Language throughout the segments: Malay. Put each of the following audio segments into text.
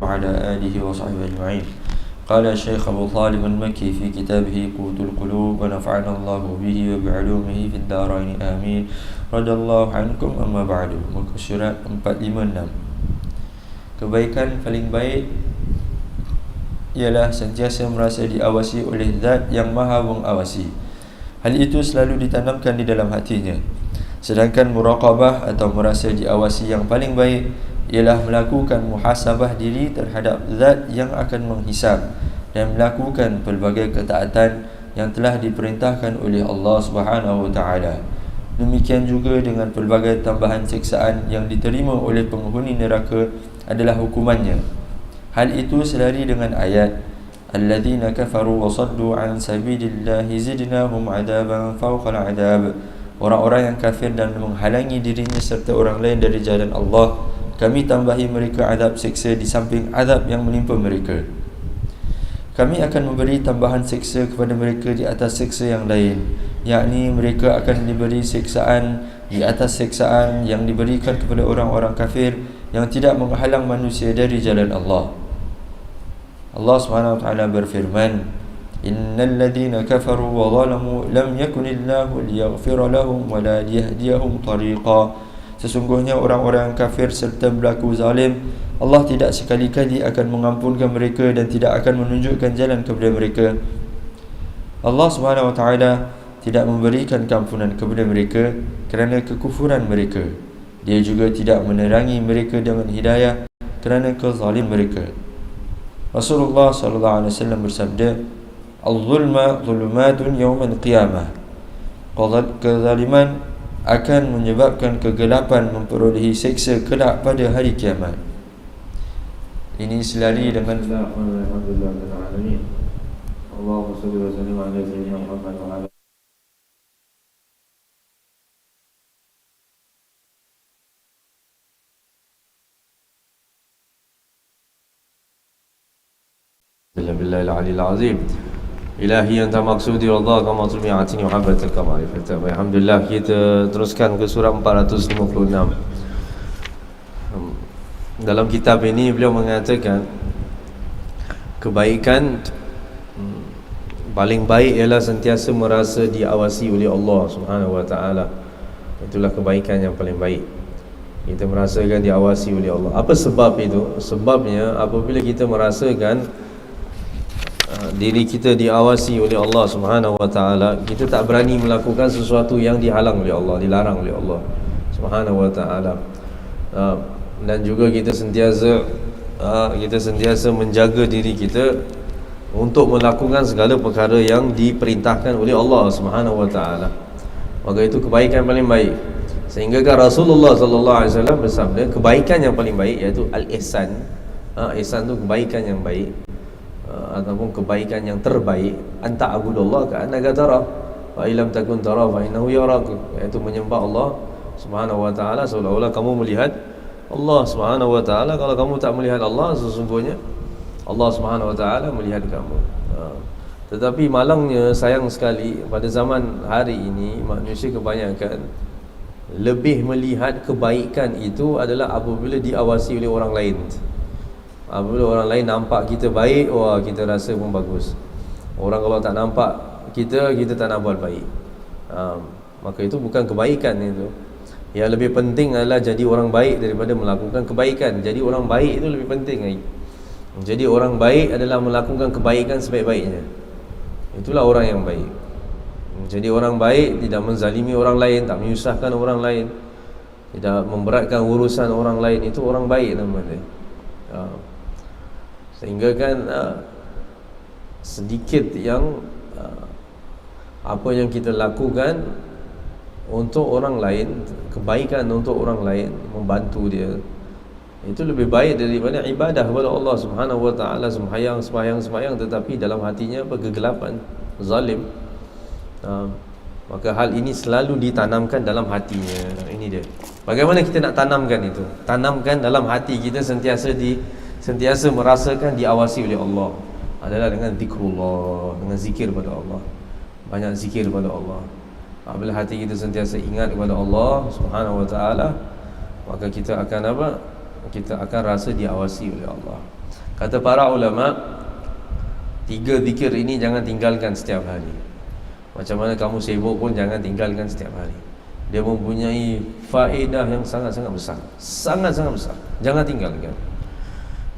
وعلى آله وصحبه أجمعين. قال الشيخ أبو طالب المكي في كتابه قوت القلوب ونفعنا الله به وبعلومه في الدارين آمين. رضي الله عنكم. أما بعد. Muka surat 456. Kebaikan paling baik ialah sentiasa merasa diawasi oleh Zat yang Maha mengawasi. Hal itu selalu ditanamkan di dalam hatinya. Sedangkan muraqabah atau merasa diawasi yang paling baik ialah melakukan muhasabah diri terhadap Zat yang akan menghisab dan melakukan pelbagai ketaatan yang telah diperintahkan oleh Allah Subhanahu wa taala. Demikian juga dengan pelbagai tambahan siksaan yang diterima oleh penghuni neraka adalah hukumannya. Hal itu selari dengan ayat alladzina kafaru wa saddu an sabilillahi zidnahum adaban fawqa al'adab. Orang-orang yang kafir dan menghalangi dirinya serta orang lain dari jalan Allah, kami tambahi mereka azab siksa di samping azab yang menimpa mereka. Kami akan memberi tambahan siksa kepada mereka di atas siksa yang lain, yakni mereka akan diberi siksaan di atas siksaan yang diberikan kepada orang-orang kafir yang tidak menghalang manusia dari jalan Allah. Allah Subhanahu wa taala berfirman, innal ladzina kafaru wa zalamu lam yakunillahu liyaghfira lahum wa la liyahdiyahum tariqa. Sesungguhnya orang-orang yang kafir serta berlaku zalim, Allah tidak sekali-kali akan mengampunkan mereka dan tidak akan menunjukkan jalan kepada mereka. Allah Subhanahu wa taala tidak memberikan keampunan kepada mereka kerana kekufuran mereka. Dia juga tidak menerangi mereka dengan hidayah kerana kezalim mereka. Rasulullah sallallahu alaihi wasallam bersabda, "Al-zulma zulumatun yawmal qiyamah." Kezaliman akan menyebabkan kegelapan memperolehi seksa kelak pada hari kiamat. Ini selari dengan alhamdulillah alamin. Allahumma shalli wa sallim ala sayyidina Muhammad wa ala billahi al-aliyyil azim. Ilahi anta maksudi Allah kama tumi'atini muhabbatul kamal. Alhamdulillah, kita teruskan ke surah 456. Dalam kitab ini beliau mengatakan kebaikan paling baik ialah sentiasa merasa diawasi oleh Allah Subhanahu wa taala. Itulah kebaikan yang paling baik. Kita merasakan diawasi oleh Allah. Apa sebab itu? Sebabnya apabila kita merasakan diri kita diawasi oleh Allah Subhanahu wa taala, kita tak berani melakukan sesuatu yang dihalang oleh Allah, dilarang oleh Allah Subhanahu wa taala. Dan juga kita sentiasa menjaga diri kita untuk melakukan segala perkara yang diperintahkan oleh Allah Subhanahu wa taala. Maka itu kebaikan paling baik. Sehingga Rasulullah sallallahu alaihi wasallam bersabda, kebaikan yang paling baik iaitu al-ihsan. Ihsan itu kebaikan yang baik, ataupun kebaikan yang terbaik, anta abudullah ka'annaka tara wa illam takun tara fa innahu yarak, iaitu menyembah Allah Subhanahu wa taala seolah-olah kamu melihat Allah Subhanahu wa taala. Kalau kamu tak melihat Allah, sesungguhnya Allah Subhanahu wa taala melihat kamu. Tetapi malangnya, sayang sekali, pada zaman hari ini manusia kebanyakan lebih melihat kebaikan itu adalah apabila diawasi oleh orang lain. Apabila orang lain nampak kita baik, wah, kita rasa pun bagus. Orang kalau tak nampak kita tak nak buat baik. Maka itu bukan kebaikan itu. Yang lebih penting adalah jadi orang baik daripada melakukan kebaikan. Jadi orang baik itu lebih penting lagi. Jadi orang baik adalah melakukan kebaikan sebaik-baiknya. Itulah orang yang baik. Jadi orang baik tidak menzalimi orang lain, tak menyusahkan orang lain, tidak memberatkan urusan orang lain. Itu orang baik namanya. Sehingga kan sedikit yang apa yang kita lakukan untuk orang lain, kebaikan untuk orang lain, membantu dia, itu lebih baik daripada ibadah kepada Allah Subhanahu wa taala, sembahyang tetapi dalam hatinya kegelapan, zalim. Maka hal ini selalu ditanamkan dalam hatinya. Ini dia. Bagaimana kita nak tanamkan itu? Tanamkan dalam hati kita sentiasa merasakan diawasi oleh Allah adalah dengan zikrullah, dengan zikir pada Allah. Banyak zikir pada Allah. Apabila hati kita sentiasa ingat kepada Allah Subhanahu wa taala, maka kita akan apa? Kita akan rasa diawasi oleh Allah. Kata para ulama, 3 zikir ini jangan tinggalkan setiap hari. Macam mana kamu sibuk pun jangan tinggalkan setiap hari. Dia mempunyai faedah yang sangat-sangat besar. Sangat-sangat besar. Jangan tinggalkan.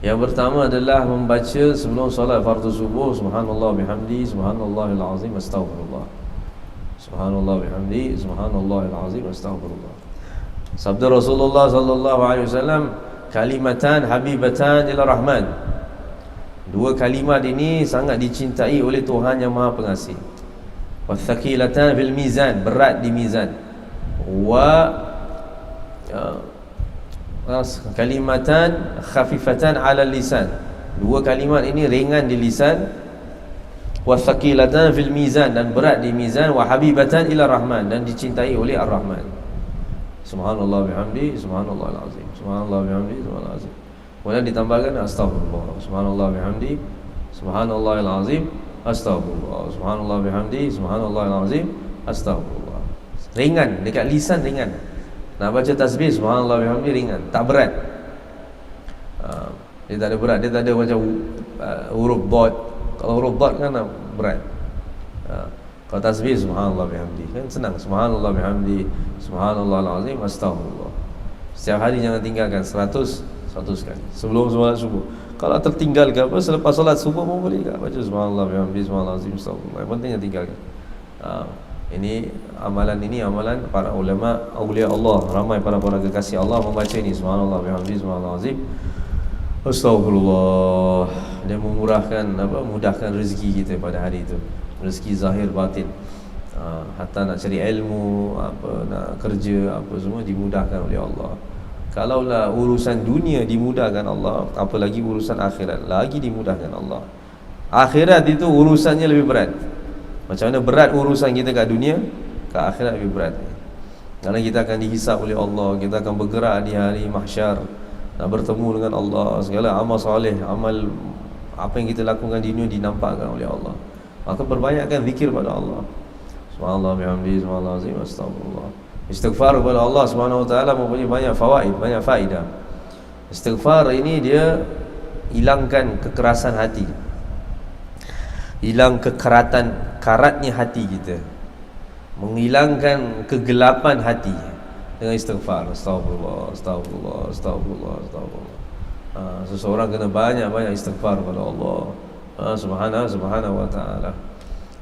Yang pertama adalah membaca sebelum solat fardu subuh, subhanallah bihamdi, subhanallahil azim, astaghfirullah. Subhanallah bihamdi, subhanallahil azim, astaghfirullah. Sabda Rasulullah sallallahu alaihi wasallam, kalimatan habibatan ila rahman. 2 kalimat ini sangat dicintai oleh Tuhan yang Maha Pengasih. Wathaqilatan fil mizan, berat di mizan. Kalimatan khafifatan ala lisan, 2 kalimat ini ringan di lisan. Wathaqilatan fil mizan, dan berat di mizan. Wa habibatan ila rahman, dan dicintai oleh ar-rahman. Subhanallah bihamdi, subhanallahil azim, subhanallah bihamdi, subhanallah azim. Kemudian ditambahkan astagfirullah, subhanallah bihamdi, subhanallahil azim, astagfirullah, subhanallah bihamdi, subhanallahil azim, astagfirullah. Ringan, dekat lisan ringan. Nak baca tasbih subhanallah bihamdi ringan, tak berat. Dia tak ada berat, dia tak ada macam huruf dot. Kalau huruf dot kan berat. Kalau tasbih subhanallah bihamdi kan senang, subhanallah bihamdi, subhanallahil azim, astagfirullah. Setiap hari jangan tinggalkan 100 kali sebelum solat subuh. Kalau tertinggal ke apa, selepas solat subuh pun boleh ke baca subhanallah bihamdi, subhanallah azim, astagfirullah. Yang penting jangan tinggalkan. Ini amalan para ulama aulia Allah, ramai para kekasih Allah membaca ini, subhanallah bihamdi, subhanallah azim, astagfirullah. Dia mudahkan rezeki kita pada hari itu, rezeki zahir batin. Hatta nak cari ilmu, nak kerja, semua dimudahkan oleh Allah. Kalaulah urusan dunia dimudahkan Allah, apalagi urusan akhirat lagi dimudahkan Allah. Akhirat itu urusannya lebih berat. Macam mana berat urusan kita kat dunia, kat akhirat lebih berat. Kerana kita akan dihisap oleh Allah, kita akan bergerak di hari mahsyar, nak bertemu dengan Allah. Segala amal soleh, amal apa yang kita lakukan di dunia dinampakkan oleh Allah. Maka perbanyakkan zikir pada Allah. Subhanallah bihamdi, subhanallah azim, astagfirullah. Istighfar kepada Allah Subhanahu wa taala mempunyai banyak fawaid, banyak faedah. Istighfar ini dia hilangkan kekerasan hati, hilang karatnya hati kita, menghilangkan kegelapan hati dengan istighfar. Astagfirullah, astagfirullah, astagfirullah, astagfirullah. Seseorang kena banyak-banyak istighfar kepada Allah Subhanahu wa taala.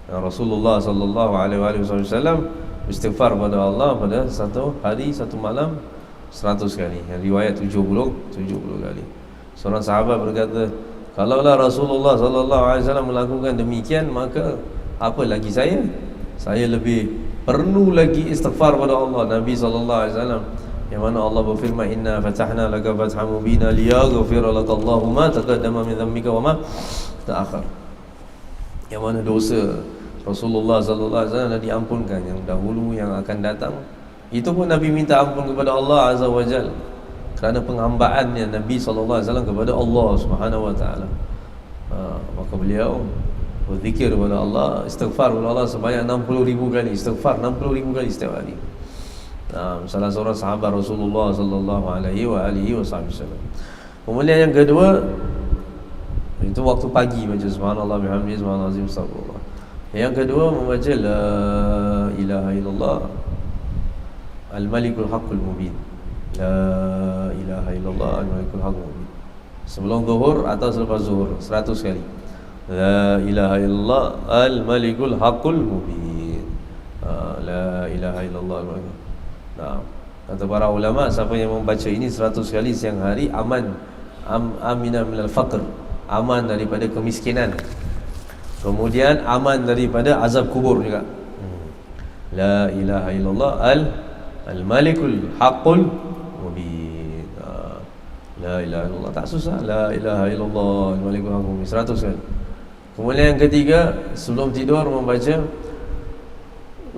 Rasulullah sallallahu alaihi wasallam istighfar pada Allah pada satu hari, satu malam 100 kali. Yang riwayat 70 kali. Seorang sahabat berkata, kalaulah Rasulullah sallallahu alaihi wasallam melakukan demikian, maka apa lagi saya? Saya lebih perlu lagi istighfar pada Allah. Nabi sallallahu alaihi wasallam yang mana Allah berfirman, inna fatahna laka fathan mubina liyaghfira laka Allahu ma taqaddama min dhanbika wa ma ta'akhkhar. Yang mana dosa Rasulullah sallallahu alaihi wasallam dah diampunkan, yang dahulu, yang akan datang. Itu pun Nabi minta ampun kepada Allah azza wajal kerana penghambaannya Nabi sallallahu alaihi wasallam kepada Allah Subhanahu wa taala. Maka beliau berzikir kepada Allah, istighfar kepada Allah sebanyak 60,000 kali. Istighfar 60,000 kali setiap hari. Salah seorang sahabat Rasulullah sallallahu alaihi wasallam. Kemudian yang kedua, itu waktu pagi baca subhanallah bihamdi, subhanallah azim, astagfirullah. Yang kedua membaca la ilaha illallah al-malikul haqqul mubin. La ilaha illallah al-malikul haqqul mubin. Sebelum zuhur atau selepas zuhur 100 kali. La ilaha illallah al-malikul haqqul mubin. La ilaha illallah al-malikul. Kata para ulama, siapa yang membaca ini 100 kali siang hari, amina minal faqr, aman daripada kemiskinan. Kemudian aman daripada azab kubur juga. La ilaha illallah al-malikul haqqul mubin. La ilaha illallah, tak susah. La ilaha illallah al-malikul haqqul mubin 100 kali. Kemudian yang ketiga, sebelum tidur membaca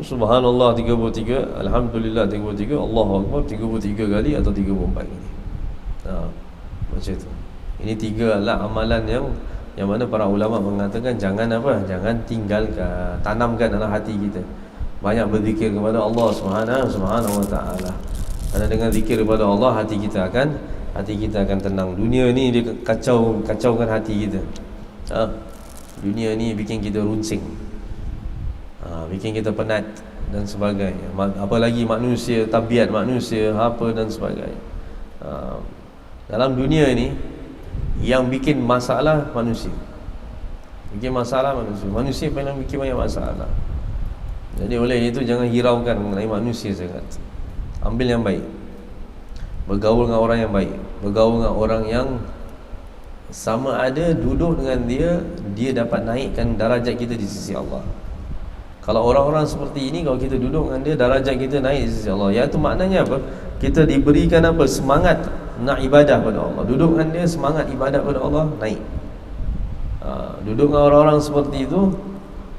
subhanallah 33, alhamdulillah 33, Allahu akbar 33 kali atau 34 kali. Macam itu. Ini 3 adalah amalan yang mana para ulama mengatakan jangan tinggalkan, tanamkan dalam hati kita. Banyak berzikir kepada Allah Subhanahu wa taala. Karena dengan zikir kepada Allah, hati kita akan hati kita akan tenang. Dunia ni dia kacaukan hati kita. Dunia ni bikin kita runcing, bikin kita penat dan sebagainya. Apalagi manusia, tabiat manusia, apa dan sebagainya. Dalam dunia ni yang bikin masalah manusia. Manusia memang bikin banyak masalah. Jadi oleh itu jangan hiraukan mengenai manusia sangat. Ambil yang baik, bergaul dengan orang yang baik, bergaul dengan orang yang sama ada duduk dengan dia dapat naikkan darajat kita di sisi Allah. Kalau orang-orang seperti ini, kalau kita duduk dengan dia, darajat kita naik di sisi Allah. Iaitu maknanya apa? Kita diberikan apa? Semangat nak ibadah pada Allah. Duduk dengan dia, semangat ibadah pada Allah naik. Duduk dengan orang-orang seperti itu,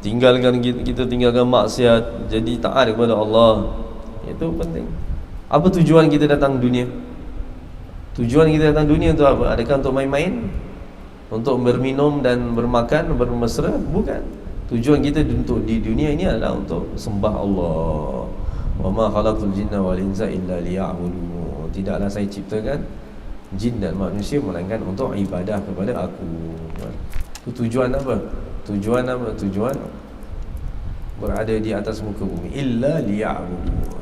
kita tinggalkan maksiat, jadi taat kepada Allah. Itu penting. Apa tujuan kita datang dunia? Tujuan kita datang dunia untuk apa? Adakah untuk main-main? Untuk berminum dan bermakan, bermesra? Bukan. Tujuan kita untuk di dunia ini adalah untuk sembah Allah. Wa ma khalaqtul jinna wal insa illa liya'budun. Tidaklah saya ciptakan jin dan manusia melainkan untuk ibadah kepada aku. Itu tujuan apa? Tujuan berada di atas muka bumi. Illa liya'budun.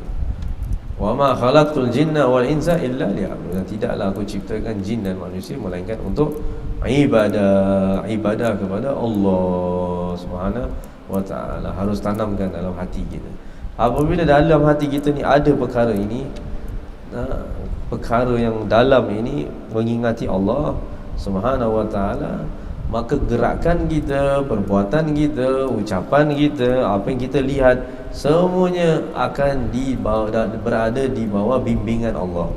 Wa ma khalaqtul jinna wal insa illa liya'budun. Tidaklah aku ciptakan jin dan manusia melainkan untuk ibadah kepada Allah Subhanahu wa ta'ala. Harus tanamkan dalam hati kita. Apabila dalam hati kita ni ada perkara ini, perkara yang dalam ini mengingati Allah Subhanahu wa ta'ala, maka gerakan kita, perbuatan kita, ucapan kita, apa yang kita lihat, semuanya akan berada di bawah bimbingan Allah.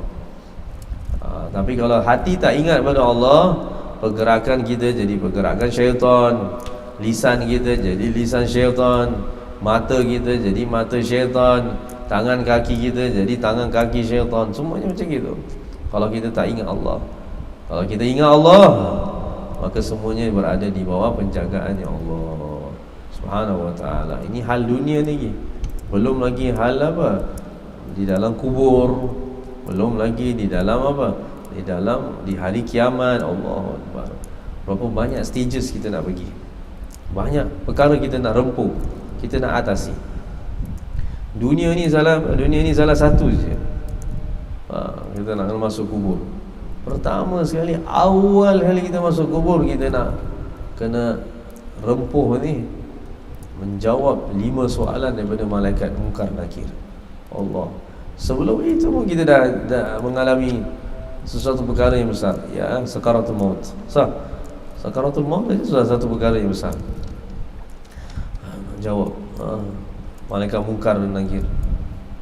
Tapi kalau hati tak ingat pada Allah, pergerakan kita jadi pergerakan syaitan, lisan kita jadi lisan syaitan, mata kita jadi mata syaitan, tangan kaki kita jadi tangan kaki syaitan. Semuanya macam gitu kalau kita tak ingat Allah. Kalau kita ingat Allah, maka semuanya berada di bawah penjagaannya Allah Subhanahu wa ta'ala. Ini hal dunia ni, belum lagi hal apa di dalam kubur, belum lagi di dalam apa, di hari kiamat. Allah Akbar. Berapa banyak stages kita nak pergi, banyak perkara kita nak rempuh, kita nak atasi. Dunia ni salah satu je. Kita nak masuk kubur. Pertama sekali, awal kali kita masuk kubur, kita nak kena rempuh ni, menjawab 5 soalan daripada malaikat Munkar Nakir. Allah. Sebelum itu pun kita dah mengalami sesuatu perkara yang besar, ya, sakaratul maut. Sakaratul maut itu salah satu perkara yang besar. Jawab malaikat Munkar dan Nakir.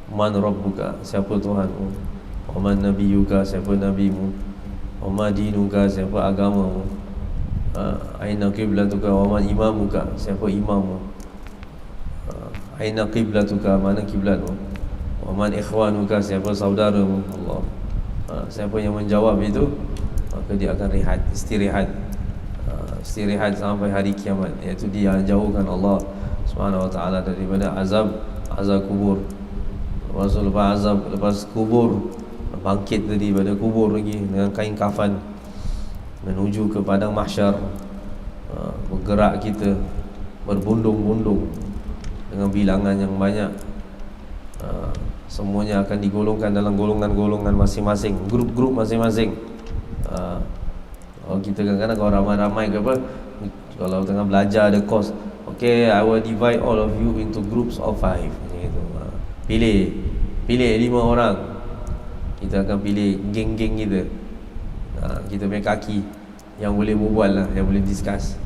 Man rabbuka, siapa Tuhanmu? Wa man nabiyuka, siapa nabimu? Wa ma dinuka, siapa agamamu? Aina qiblatuka, wa man imamuka, siapa imammu? Aina qiblatuka, mana kiblatmu? Wa man ikhwanuka, siapa saudaramu? Allah. Siapa yang menjawab itu, maka dia akan istirahat sampai hari kiamat, iaitu dia jauhkan Allah Subhanahu wa ta'ala daripada azab kubur. Lepas kubur, bangkit daripada kubur lagi dengan kain kafan, menuju ke padang mahsyar. Bergerak kita berbundung-bundung dengan bilangan yang banyak. Semuanya akan digolongkan dalam golongan-golongan masing-masing, grup-grup masing-masing. Kita kadang-kadang kalau ramai-ramai ke apa, kalau tengah belajar ada course, okay, I will divide all of you into groups of 5 gitu. Pilih 5 orang. Kita akan pilih geng-geng kita. Kita punya kaki yang boleh berbual lah, yang boleh discuss.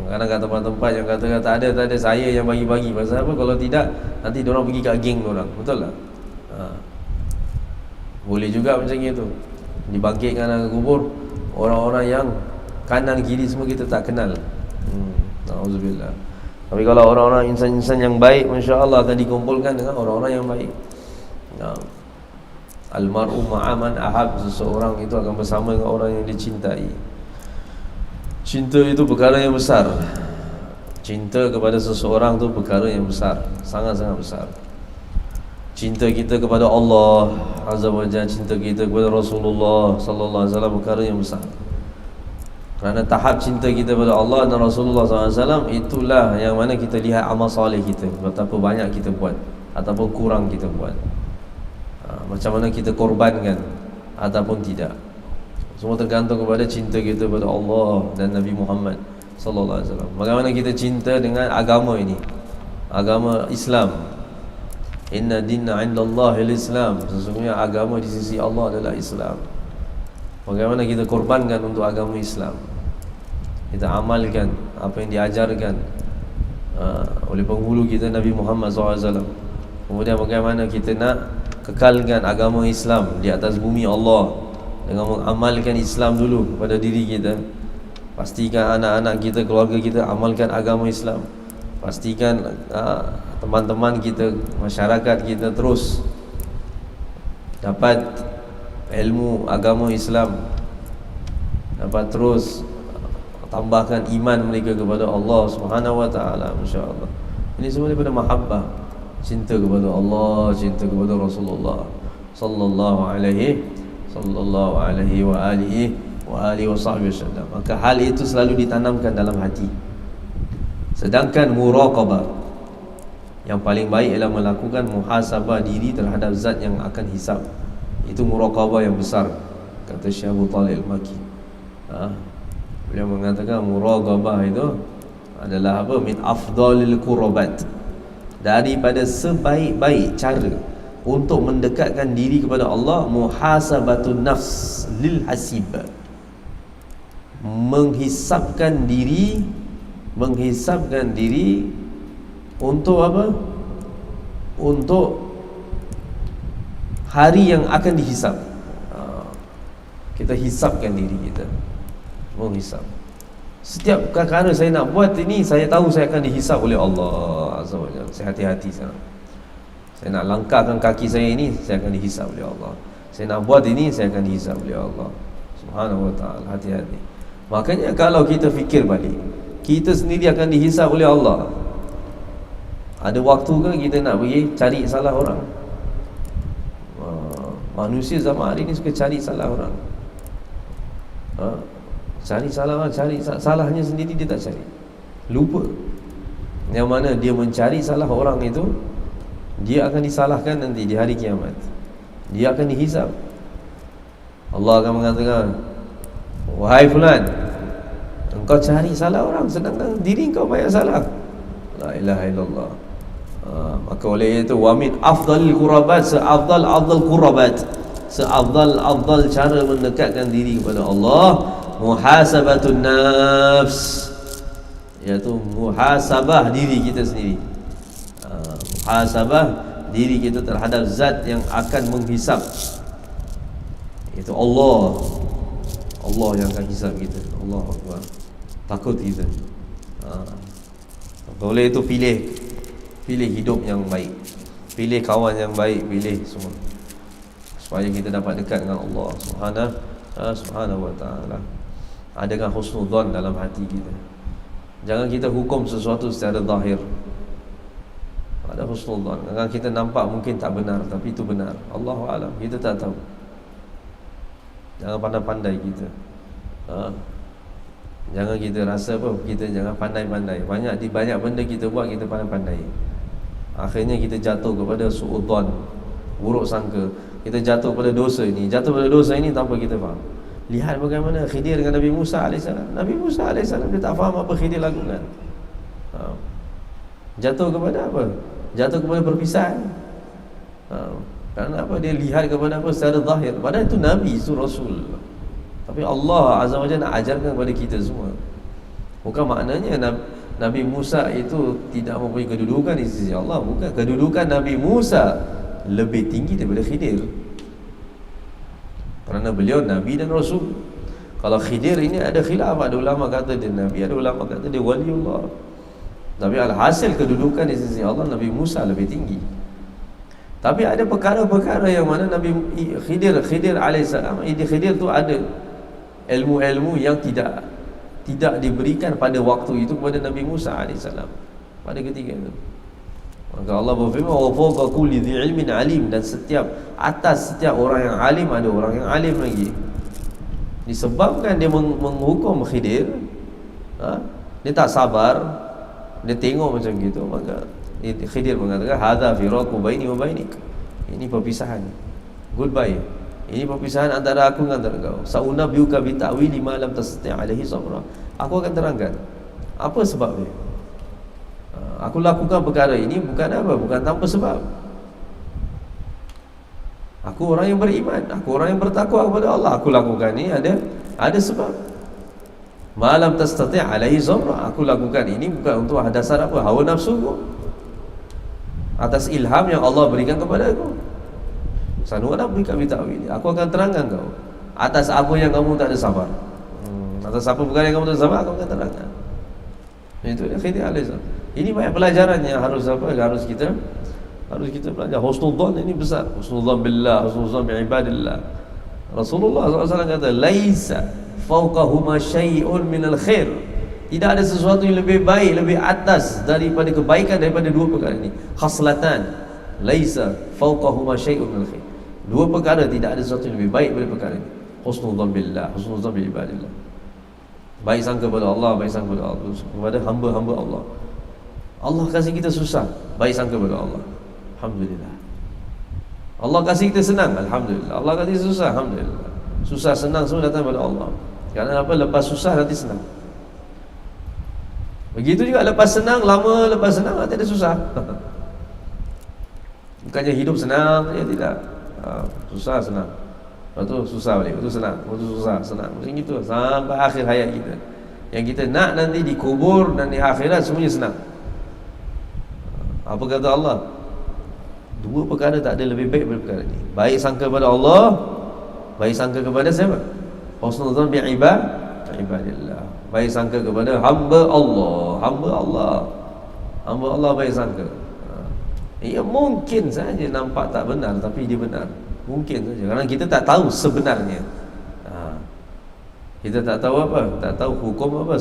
Kadang kat tempat-tempat yang kata tak ada, saya yang bagi-bagi. Pasal apa? Kalau tidak, nanti diorang pergi kat geng diorang. Betul tak? Boleh juga macam itu. Dibangkitkan dalam kubur, orang-orang yang kanan kiri semua kita tak kenal. Na'udzubillah. Tapi kalau orang-orang insan-insan yang baik, masya-Allah, akan dikumpulkan dengan orang-orang yang baik. Al-mar'u ma'aman ahab. Seseorang itu akan bersama dengan orang yang dicintai. Cinta itu perkara yang besar. Cinta kepada seseorang itu perkara yang besar, sangat-sangat besar. cinta kita kepada Allah Azza wa Jalla, cinta kita kepada Rasulullah sallallahu alaihi wasallam perkara yang besar. Kerana tahap cinta kita kepada Allah dan Rasulullah SAW, itulah yang mana kita lihat amal soleh kita, betapa banyak kita buat ataupun kurang kita buat, macam mana kita korbankan ataupun tidak. Semua tergantung kepada cinta kita kepada Allah dan Nabi Muhammad SAW. Bagaimana kita cinta dengan agama ini, agama Islam. Inna dinna indallahil Islam, sesungguhnya agama di sisi Allah adalah Islam. Bagaimana kita korbankan untuk agama Islam, kita amalkan apa yang diajarkan oleh penghulu kita Nabi Muhammad SAW. Kemudian bagaimana kita nak kekalkan agama Islam di atas bumi Allah dengan mengamalkan Islam dulu pada diri kita. Pastikan anak-anak kita, keluarga kita amalkan agama Islam. Pastikan teman-teman kita, masyarakat kita terus dapat ilmu agama Islam, dapat terus tambahkan iman mereka kepada Allah Subhanahu wa taala, insya-Allah. Ini semua daripada mahabbah, cinta kepada Allah, cinta kepada Rasulullah sallallahu alaihi wa alihi wasallam. Maka hal itu selalu ditanamkan dalam hati. Sedangkan muraqabah, yang paling baik ialah melakukan muhasabah diri terhadap zat yang akan hisab. Itu muraqabah yang besar, kata Syekh Abu Talib Al-Maki. Beliau mengatakan muraqabah itu adalah apa? Min afdalil qurbat, daripada sebaik-baik cara untuk mendekatkan diri kepada Allah, muhasabatun nafs lil hasib, menghisapkan diri untuk apa? Untuk hari yang akan dihisap. Kita hisapkan diri kita, menghisap. Setiap perkara saya nak buat ini, saya tahu saya akan dihisap oleh Allah Azza wa Jalla. Saya hati-hati sekarang. Saya nak langkahkan kaki saya ini, saya akan dihisap oleh Allah. Saya nak buat ini, saya akan dihisap oleh Allah Subhanahu wa ta'ala. Hati-hati. Makanya kalau kita fikir balik, kita sendiri akan dihisap oleh Allah. Ada waktu ke kita nak pergi cari salah orang? Manusia zaman hari ni suka cari salah orang. Cari salah orang, cari salahnya sendiri dia tak cari. Lupa. Yang mana dia mencari salah orang itu, dia akan disalahkan nanti di hari kiamat. Dia akan dihisap. Allah akan mengatakan, wahai fulan, engkau cari salah orang sedangkan diri engkau banyak salah. La ilaha illallah. Maka oleh itu, wa min afdalil qurbat, seafdal qurbat, seafdal cara mendekatkan diri kepada Allah, muhasabatun nafs, iaitu muhasabah diri kita sendiri. Muhasabah diri kita terhadap zat yang akan menghisap, itu Allah. Allah yang akan hisap kita. Allahu Akbar. Takut kita. Oleh itu pilih hidup yang baik, pilih kawan yang baik, pilih semua, supaya kita dapat dekat dengan Allah Subhanahu wa ta'ala. Adakah husnudzan dalam hati kita. Jangan kita hukum sesuatu secara zahir. Ada husnudzan. Kadang kita nampak mungkin tak benar, tapi itu benar. Allahu a'lam, kita tak tahu. Jangan pandai-pandai kita. Jangan kita rasa apa, kita jangan pandai-pandai. Banyak benda kita buat, kita pandai-pandai. Akhirnya kita jatuh kepada su'udzan, buruk sangka. Kita jatuh pada dosa ini tanpa kita faham. Lihat bagaimana Khidir dengan Nabi Musa AS. Nabi Musa AS dia tak faham apa Khidir lakukan. Jatuh kepada apa? Jatuh kepada perpisahan. Kerana apa? Dia lihat kepada apa secara zahir. Padahal itu Nabi, itu Rasul. Tapi Allah Azza wa Jalla nak ajarkan kepada kita semua. Bukan maknanya Nabi Musa itu tidak mempunyai kedudukan di sisi Allah. Bukan. Kedudukan Nabi Musa lebih tinggi daripada Khidir, kerana beliau Nabi dan Rasul. Kalau Khidir ini ada khilaf, ada ulama kata dia Nabi, ada ulama kata dia waliullah. Tapi alhasil kedudukan di sisi Allah, Nabi Musa lebih tinggi. Tapi ada perkara-perkara yang mana Nabi Khidir alaihissalam, Khidir tu ada ilmu-ilmu yang tidak diberikan pada waktu itu kepada Nabi Musa alaihissalam pada ketika itu. Maka Allah berfirman wa fawqa kulli dhi ilmin alim, dan atas setiap orang yang alim ada orang yang alim lagi. Disebabkan dia menghukum Khidir, dia tak sabar, dia tengok macam gitu, maka Khidir mengatakan hadza firaqu baini wa bainik, ini perpisahan, goodbye, ini perpisahan antara aku dengan antara kau. Sa'unabbiuka bi ta'wili ma lam tastati' alaihi sabra, aku akan terangkan apa sebab dia. Aku lakukan perkara ini bukan tanpa sebab. Aku orang yang beriman, aku orang yang bertakwa kepada Allah. Aku lakukan ini ada sebab. Malam tastati' alaihi sabra, aku lakukan ini bukan untuk dasar apa, hawa nafsuku, atas ilham yang Allah berikan kepada aku. Sanunabbika bi ta'wili, aku akan terangkan kau atas apa yang kamu tak ada sabar. Atas apa perkara yang kamu tak ada sabar, aku akan terangkan. Itu dia Khidir alaihissalam. Ini banyak pelajaran yang harus kita belajar. Husnudzan ini besar. Husnudzan billah, husnudzan bi ibadillah. Rasulullah SAW kata, laisa fawqahuma syai'un minal khair. Tidak ada sesuatu yang lebih baik, lebih atas daripada kebaikan daripada dua perkara ini. Khaslatan, laisa fawqahuma syai'un minal khair. Dua perkara tidak ada sesuatu yang lebih baik daripada perkara ini. Husnudzan billah, husnudzan bi ibadillah. Baik sangka kepada Allah, baik sangka kepada hamba-hamba Allah. Allah kasih kita susah, baik sangka kepada Allah. Alhamdulillah. Allah kasih kita senang, alhamdulillah. Allah kasih susah, alhamdulillah. Susah senang semua datang daripada Allah. Kerana apa? Lepas susah nanti senang. Begitu juga lepas senang, lama lepas senang nanti ada susah. Bukannya hidup senang, ya tidak. Susah senang. Lepas tu susah balik, lepas tu senang, lepas tu susah senang. Macam itu sampai akhir hayat kita. Yang kita nak nanti dikubur dan di akhirat semuanya senang. Apa kata Allah? Dua perkara tak ada lebih baik daripada perkara ini. Baik sangka kepada Allah, baik sangka kepada siapa? Husnudzan bi ibadillah. Baik sangka kepada hamba Allah, hamba Allah baik sangka. Ya mungkin saja nampak tak benar, tapi dia benar. Mungkin saja, kerana kita tak tahu sebenarnya. Kita tak tahu apa? Tak tahu hukum apa?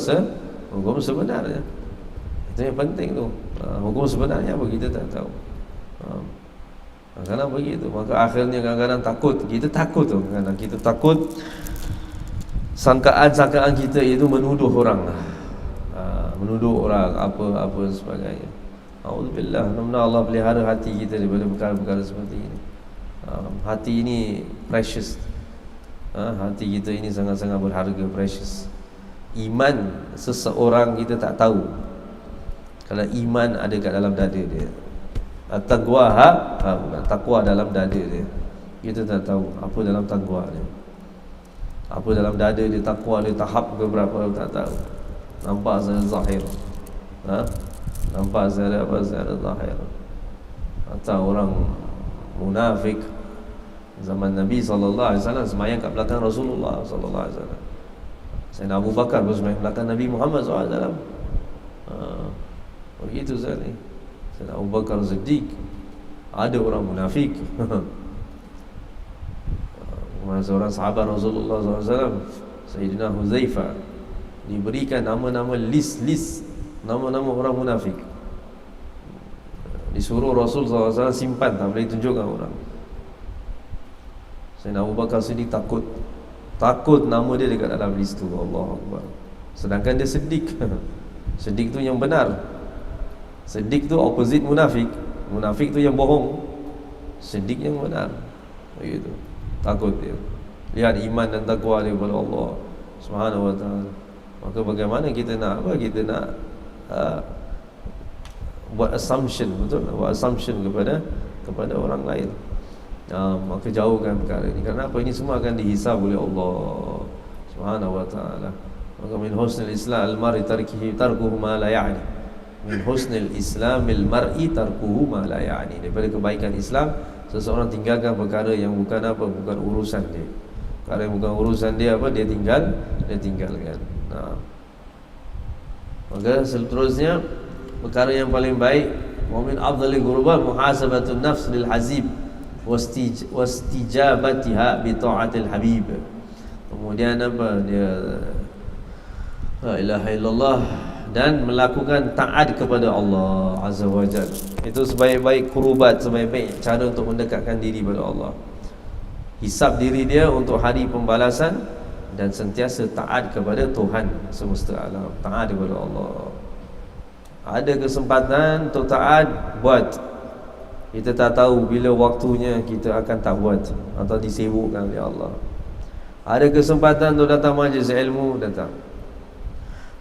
Hukum sebenarnya. Itu yang penting tu. Hukum sebenarnya apa kita tak tahu. Kadang-kadang begitu. Maka akhirnya kadang-kadang takut. Kita takut tu. Kadang-kadang kita takut sangkaan-sangkaan kita itu menuduh orang. Menuduh orang apa sebagainya. Alhamdulillah, mudah-mudahan Allah pelihara hati kita daripada perkara-perkara seperti ini. Hati ini precious. Hati kita ini sangat-sangat berharga, precious. Iman seseorang kita tak tahu. Kalau iman ada kat dalam dada dia, taqwa bukan takwa dalam dada dia, kita tak tahu apa dalam takwa dia, apa dalam dada dia, takwa dia tahap ke berapa tak tahu. Nampak secara zahir, nampak secara zahir. Atau orang munafik zaman Nabi SAW semayang kat belakang Rasulullah SAW. Sayyidina Abu Bakar bersemayang belakang Nabi Muhammad SAW. Begitu sekali. Sayyidina Abu Bakar Siddiq. Ada orang munafik. Seorang sahabat Rasulullah SAW, Sayyidina Huzaifah, diberikan nama-nama list nama-nama orang munafik. Disuruh Rasul SAW simpan, tak boleh tunjukkan orang. Sayyidina Abu Bakar Siddiq takut nama dia dekat dalam list tu. Allahu Akbar. Sedangkan dia Siddiq. Siddiq tu yang benar. Siddiq tu opposite munafik. Munafik tu yang bohong. Siddiq yang benar. Begitu. Takut dia. Lihat iman dan takwa dia kepada Allah Subhanahu wa ta'ala. Maka bagaimana kita nak kita nak buat assumption, betul? Buat assumption kepada orang lain. Maka jauhkan perkara ini. Kerana apa? Ini semua akan dihisab oleh Allah Subhanahu wa ta'ala. Maka min husnil islam al-mar'i tarkuhu ma la ya'ni. Min husnil islamil mar'i tarkuhu ma la ya'ni. Daripada kebaikan Islam, seseorang tinggalkan perkara yang bukan bukan urusan dia. Perkara yang bukan urusan dia dia tinggalkan. Maka seterusnya perkara yang paling baik, wa min afdhalil qurbat muhasabatun nafs lil hazib wastijabatiha bi ta'atil habib. Kemudian dia la ilaha illallah, dan melakukan taat kepada Allah Azza wa Jalla. Itu sebaik-baik kurubat, sebaik-baik cara untuk mendekatkan diri kepada Allah. Hisab diri dia untuk hari pembalasan dan sentiasa taat kepada Tuhan semesta alam, taat kepada Allah. Ada kesempatan untuk taat, buat. Kita tak tahu bila waktunya kita akan tak buat atau disibukkan oleh Allah. Ada kesempatan untuk datang majlis ilmu, datang.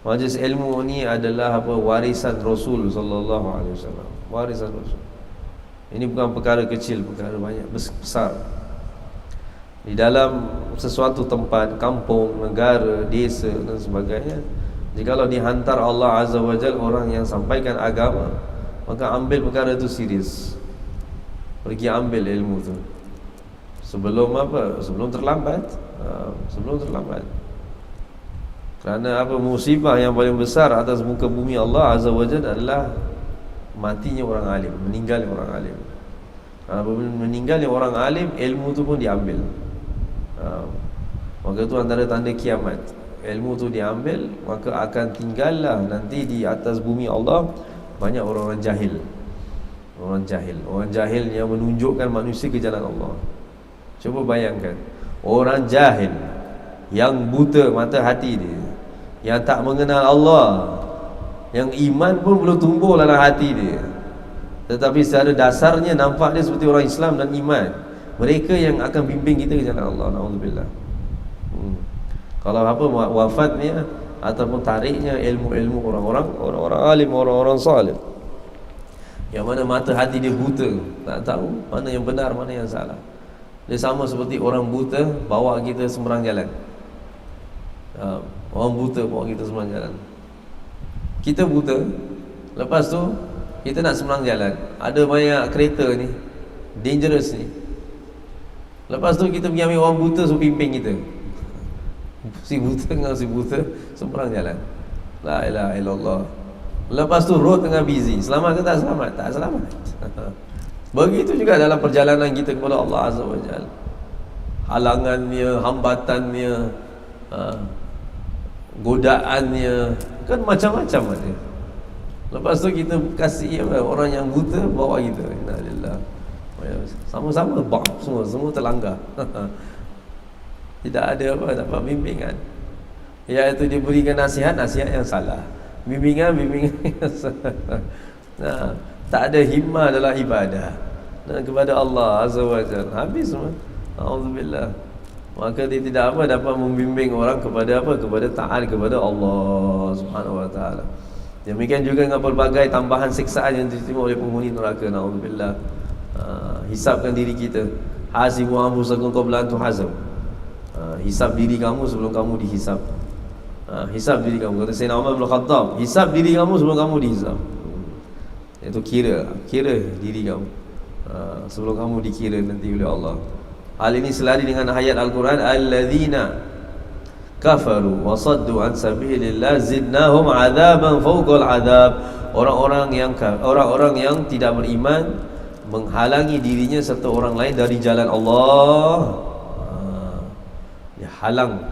Majlis ilmu ni adalah apa? Warisan Rasul sallallahu alaihi wasallam. Warisan Rasul. Ini bukan perkara kecil, perkara banyak besar. Di dalam sesuatu tempat, kampung, negara, desa dan sebagainya, jikalau dihantar Allah Azza wa Jalla orang yang sampaikan agama, maka ambil perkara itu serius. Pergi ambil ilmu tu sebelum apa? Sebelum terlambat. Sebelum terlambat. Kerana apa? Musibah yang paling besar atas muka bumi Allah Azza wa Jalla adalah matinya orang alim, meninggalnya orang alim. Apabila meninggalnya orang alim, ilmu tu pun diambil. Maka itu antara tanda kiamat. Ilmu tu diambil, maka akan tinggallah nanti di atas bumi Allah banyak orang-orang jahil. Orang jahil yang menunjukkan manusia ke jalan Allah. Cuba bayangkan, orang jahil yang buta mata hati dia, yang tak mengenal Allah, yang iman pun belum tumbuh dalam hati dia, tetapi secara dasarnya nampak dia seperti orang Islam dan iman. Mereka yang akan bimbing kita ke jalan Allah. Na'udzubillah. Kalau apa wafatnya ataupun tariknya ilmu-ilmu orang-orang alim, orang-orang salih, yang mana mata hati dia buta, tak tahu mana yang benar, mana yang salah. Dia sama seperti orang buta bawa kita sembarang jalan. Orang buta bawa kita sembarang jalan. Kita buta, lepas tu kita nak sembarang jalan, ada banyak kereta ni, dangerous ni. Lepas tu kita pergi ambil orang buta suruh pimpin kita. Si buta dengan si buta sembarang jalan. La ilaha illallah. Lepas tu road tengah busy, selamat ke tak selamat? Tak selamat. Begitu juga dalam perjalanan kita kepada Allah Azza wa Jalla. Halangannya, hambatannya, godaannya, kan macam-macam ada. Lepas tu kita kasih orang yang buta bawa kita. Innalillah. Sama-sama bang, semua terlanggar. Tidak ada apa, dapat bimbingan. Iaitu diberikan nasihat yang salah. Bimbingan yang salah. Nah, tak ada himmah dalam ibadah dan kepada Allah Azza wa Jalla. Habis semua. Auzubillah. Maka dia tidak apa dapat membimbing orang kepada apa? Kepada taat kepada Allah Subhanahu wa taala. Demikian juga dengan pelbagai tambahan siksaan yang diterima oleh penghuni neraka. Auzubillah. Hisabkan diri kita. Hasibu anfusakum qabla an tuhasab. Hisab diri kamu sebelum kamu dihisab. Hisab diri kamu. Kata Sayyidina Umar bin Khattab, hisab diri kamu sebelum kamu dihisab. Itu kira diri kamu sebelum kamu dikira nanti oleh Allah. Hal ini selari dengan ayat Al-Quran, alladzina kafaru wa saddu an sabilillah zidnahum adzaban fawqal adzab. Orang-orang yang tidak beriman menghalangi dirinya serta orang lain dari jalan Allah. Dia halang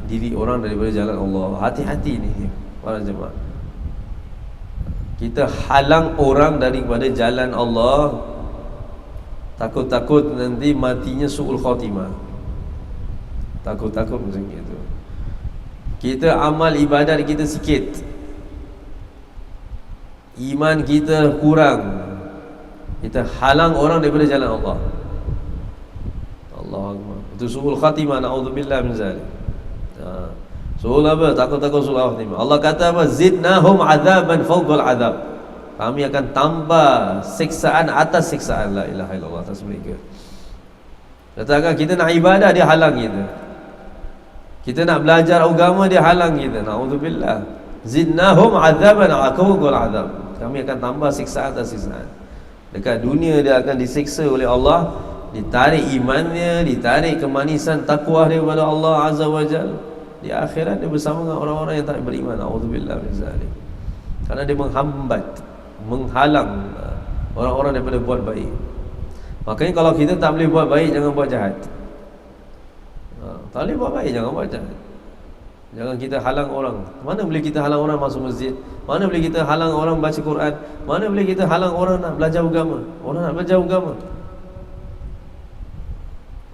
diri orang daripada jalan Allah. Hati-hati ni para jemaah. Kita halang orang daripada jalan Allah, takut-takut nanti matinya su'ul khatimah. Takut-takut macam itu. Kita amal ibadat kita sikit, iman kita kurang, kita halang orang daripada jalan Allah. Allahu Akbar. Itu su'ul khatimah, na'udzubillah min zalik. Su'ul apa? Takut-takut su'ul khatimah. Allah kata apa? Zidnahum adzaban fawqal adzab. Kami akan tambah siksaan atas siksaan. La ilaha illallah, atas mereka. Katakan kita nak ibadah, dia halang kita. Kita nak belajar agama, dia halang kita. Na'udzubillah. Zidnahum adzaban fawqal adzab. Kami akan tambah siksaan atas siksaan. Dekat dunia dia akan disiksa oleh Allah, ditarik imannya, ditarik kemanisan takwa dia kepada Allah Azza wa Jalla. Di akhirat dia bersama dengan orang-orang yang tak beriman. Auzubillah min zalik. Karena dia menghambat, menghalang orang-orang daripada buat baik. Makanya kalau kita tak boleh buat baik, jangan buat jahat. Tak boleh buat baik, jangan buat jahat. Jangan kita halang orang. Mana boleh kita halang orang masuk masjid? Mana boleh kita halang orang baca Quran? Mana boleh kita halang orang nak belajar agama? Orang nak belajar agama.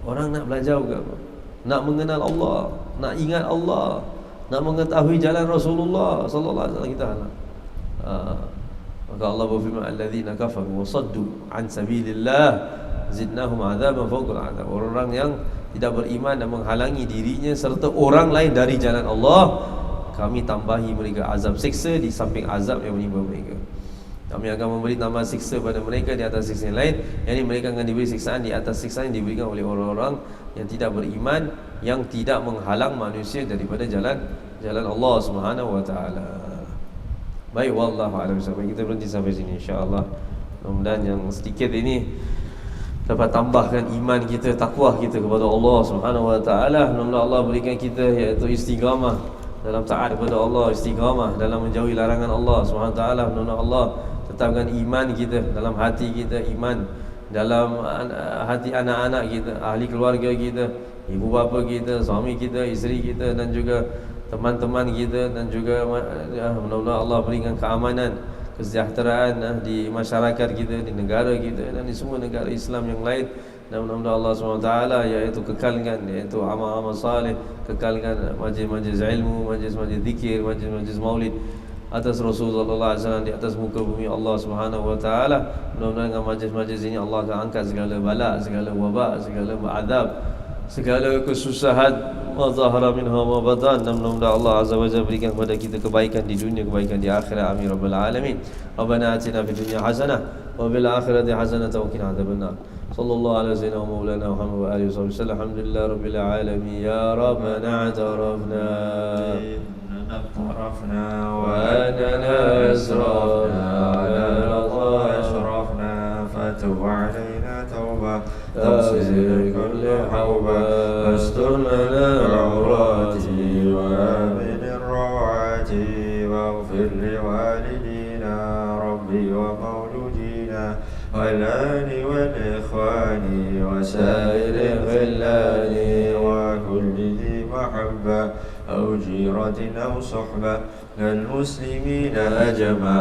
Orang nak belajar agama, nak mengenal Allah, nak ingat Allah, nak mengetahui jalan Rasulullah sallallahu alaihi wasallam, kita halang. Maka Allah berfirman, alladzina kafaru wa saddu an sabilillah zidnahum adzaban fawqa al'adzab. Orang yang tidak beriman dan menghalangi dirinya serta orang lain dari jalan Allah, kami tambahi mereka azab siksa di samping azab yang menimpa mereka. Kami akan memberi tambah siksa pada mereka di atas siksa yang lain. Yang ini mereka akan diberi siksaan di atas siksaan yang diberikan oleh orang-orang yang tidak beriman, yang tidak menghalang manusia daripada jalan Allah Subhanahu wa taala. Baik, wallahu a'lam bishawab. Kita berhenti sampai sini insya-Allah. Mudah-mudahan yang sedikit ini dapat tambahkan iman kita, takwa kita kepada Allah Subhanahu wa taala. Mudah-mudahan Allah berikan kita iaitu istiqamah dalam taat kepada Allah, istiqamah dalam menjauhi larangan Allah Subhanahu wa taala. Mudah-mudahan Allah tetapkan iman kita dalam hati kita, iman dalam hati anak-anak kita, ahli keluarga kita, ibu bapa kita, suami kita, isteri kita, dan juga teman-teman kita, dan juga mudah-mudahan Allah berikan keamanan, kesejahteraan di masyarakat kita, di negara kita, dan di semua negara Islam yang lain. Dan mudah-mudahan Allah SWT iaitu kekalkan, iaitu amal-amal salih, kekalkan majlis-majlis ilmu, majlis-majlis zikir, majlis-majlis maulid atas Rasulullah SAW di atas muka bumi Allah Subhanahu wa taala. Mudah-mudahan dengan majlis-majlis ini Allah akan angkat segala bala, segala wabak, segala azab, segala kesusahan, ma zahara minha ma batan. Dan mudah-mudahan Allah Azza wa Jalla berikan kepada kita kebaikan di dunia, kebaikan di akhirat. Amin rabbal alamin. Rabbana atina fid dunya hasanah wa bil akhirati hasanah wa qina adzabannar. Sallallahu alaihi wasallam maulana Muhammad wa alihi wasallam. Alhamdulillah rabbil alamin. Ya rabbana atarafna اعترفنا وأننا أسرفنا على الله أشرفنا فتب علينا توبة تغسل كل حوبة واستر لنا العورات وآمن الروعات واغفر لوالدينا ربي ومولودينا والآل والإخوان وسائر الخلان وكل ذي محبة أو جيرة أو صحبة للمسلمين أجمع.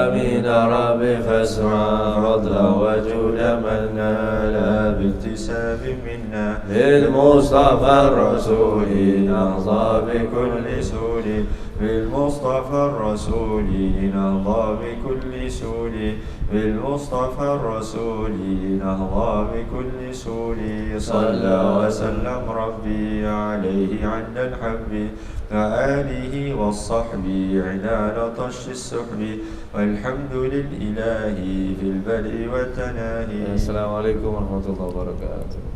آمين ربي فاسمع فضلا وجود من نال باكتساب منا للمصطفى الرسول نرضى بكل سول بالمصطفى الرسول نرضى بكل سول بالمصطفى الرسول نرضى بكل سول صلى وسلم ربي عليه عند الحب وآله والصحب عنان طش السحب والحمد للإله في البدء والتناهي. السلام عليكم ورحمة الله وبركاته.